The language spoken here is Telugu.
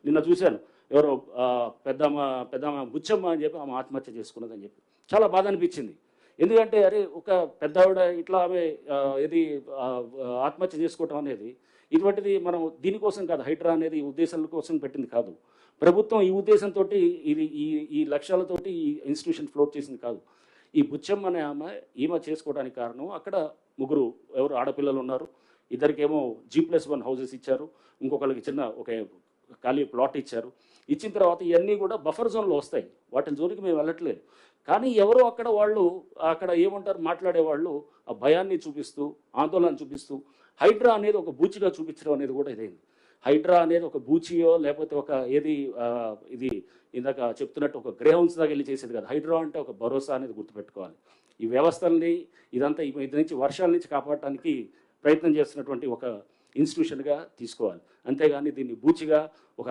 నిన్న చూశాను ఎవరో పెద్దమ్మ పెద్దమ్మ బుచ్చమ్మ అని చెప్పి ఆమె ఆత్మహత్య చేసుకున్నదని చెప్పి చాలా బాధ అనిపించింది. ఎందుకంటే అరే ఒక పెద్దావిడ ఇట్లా ఆమె ఇది ఆత్మహత్య చేసుకోవటం అనేది ఇటువంటిది మనం దీనికోసం కాదు, హైడ్రా అనేది ఉద్దేశాల కోసం పెట్టింది కాదు. ప్రభుత్వం ఈ ఉద్దేశంతో ఇది ఈ లక్ష్యాలతోటి ఈ ఇన్స్టిట్యూషన్ ఫ్లోట్ చేసింది కాదు. ఈ బుచ్చమ్మ అనే ఈమె చేసుకోవడానికి కారణం అక్కడ ముగ్గురు ఎవరు ఆడపిల్లలు ఉన్నారు. ఇద్దరికేమో G+1 హౌసెస్ ఇచ్చారు, ఇంకొకరికి చిన్న ఒక ఖాళీ ప్లాట్ ఇచ్చారు. ఇచ్చిన తర్వాత ఇవన్నీ కూడా బఫర్ జోన్లో వస్తాయి, వాటిని జోలికి మేము వెళ్ళట్లేదు. కానీ ఎవరో అక్కడ వాళ్ళు అక్కడ ఏమంటారు మాట్లాడేవాళ్ళు ఆ భయాన్ని చూపిస్తూ ఆందోళన చూపిస్తూ హైడ్రా అనేది ఒక బూచిగా చూపించడం అనేది కూడా ఇదైంది. హైడ్రా అనేది ఒక బూచియో లేకపోతే ఒక ఇది ఇందాక చెప్తున్నట్టు ఒక గ్రేహౌన్స్ దాకా వెళ్ళి చేసేది కాదు. హైడ్రా అంటే ఒక భరోసా అనేది గుర్తుపెట్టుకోవాలి. ఈ వ్యవస్థల్ని ఇదంతా ఇది నుంచి వర్షాల నుంచి కాపాడటానికి ప్రయత్నం చేస్తున్నటువంటి ఒక ఇన్స్టిట్యూషన్గా తీసుకోవాలి. అంతేగాని దీన్ని బూచిగా ఒక